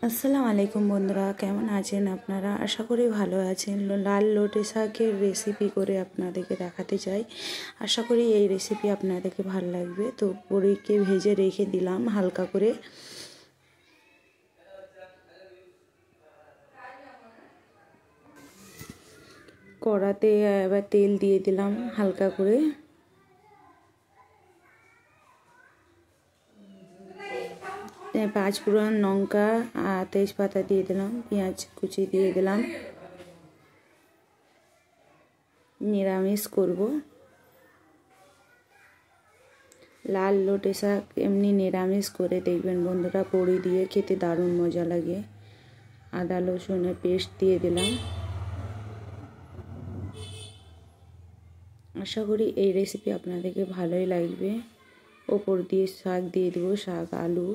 আসসালামু আলাইকুম বন্ধুরা, কেমন আছেন আপনারা? আশা করি ভালো আছেন। লাল লোটে শাকের রেসিপি করে আপনাদেরকে দেখাতে চাই। আশা করি এই রেসিপি আপনাদেরকে ভালো লাগবে। তো বড়িকে ভেজে রেখে দিলাম হালকা করে। কড়াতে এবার তেল দিয়ে দিলাম হালকা করে। পাঁচফোড়ন, লঙ্কা আর তেজপাতা দিয়ে দিলাম, পেঁয়াজ কুচি দিয়ে দিলাম। নিরামিষ করব। লাল লোটে শাক এমনি নিরামিষ করে দেখবেন বন্ধুরা, বড়ি দিয়ে খেতে দারুণ মজা লাগে। আদা রসুনের পেস্ট দিয়ে দিলাম। আশা করি এই রেসিপি আপনাদেরকে ভালোই লাগবে। ওপর দিয়ে শাক দিয়ে দেবো, শাক, আলু,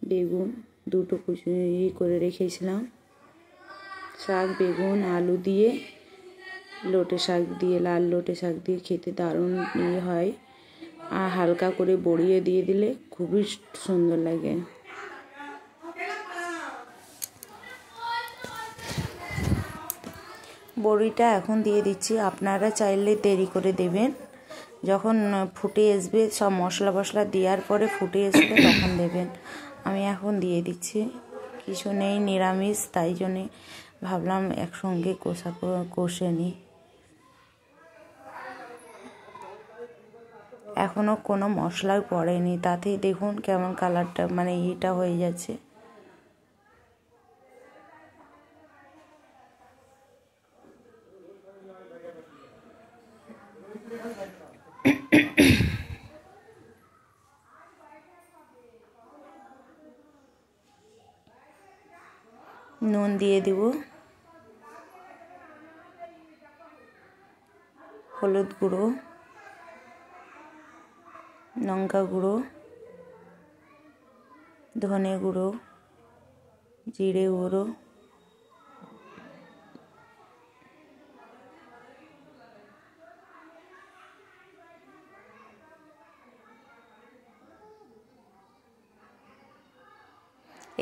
বেগুন দুটো কুচি করে রেখেছিলাম। শাক, বেগুন, আলু দিয়ে লোটে শাক দিয়ে, লাল লোটে শাক দিয়ে খেতে দারুণ হয়। আর হালকা করে বড়িয়ে দিয়ে দিলে খুবই সুন্দর লাগে। বড়িটা এখন দিয়ে দিচ্ছি। আপনারা চাইলে দেরি করে দেবেন, যখন ফুটে আসবে, সব মশলা দেওয়ার পরে ফুটে আসবে তখন দেবেন। আমি এখন দিয়ে দিচ্ছি। কিছু নেই, নিরামিষ, তাই জন্যে ভাবলাম একসঙ্গে কষে নিই। এখনও কোনো মশলাই পড়েনি, তাতেই দেখুন কেমন কালারটা এটা হয়ে যাচ্ছে। নুন দিয়ে দেব, হলুদ গুঁড়ো, লঙ্কা গুঁড়ো, ধনে গুঁড়ো, জিরে গুঁড়ো,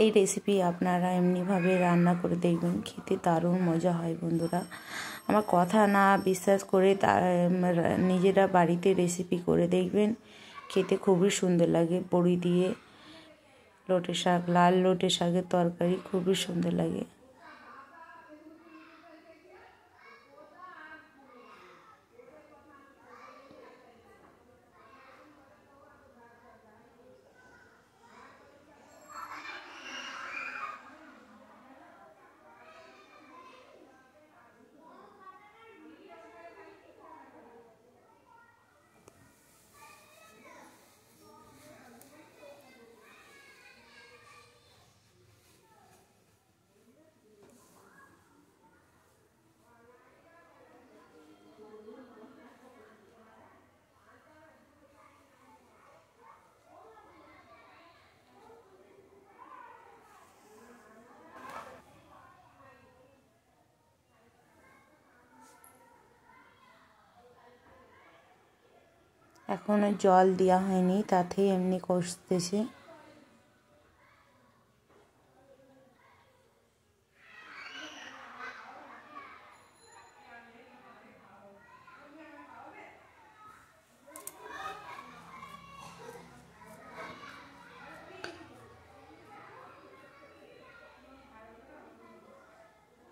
এই রেসিপি আপনারা এমনিভাবে রান্না করে দেখবেন, খেতে দারুণ মজা হয় বন্ধুরা। আমার কথা না বিশ্বাস করে নিজেরা বাড়িতে রেসিপি করে দেখবেন, খেতে খুবই সুন্দর লাগে। বড়ি দিয়ে লোটে শাক, লাল লোটে শাকের তরকারি খুবই সুন্দর লাগে। এখনো জল দেওয়া হয়নি, তাতে এমনি কষতেছে।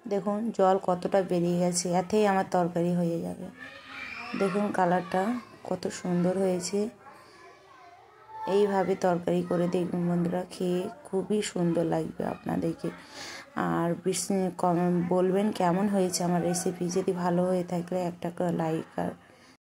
দেখুন জল কতটা বেরিয়ে গেছে, এতেই আমার তরকারি হয়ে যাবে। দেখুন কালারটা কত সুন্দর হয়েছে। এইভাবে তরকারি করে দেখুন বন্ধুরা, খেয়ে খুবই সুন্দর লাগবে আপনাদেরকে। আর বলবেন কেমন হয়েছে আমার রেসিপি। যদি ভালো হয়ে থাকলে একটা লাইক আর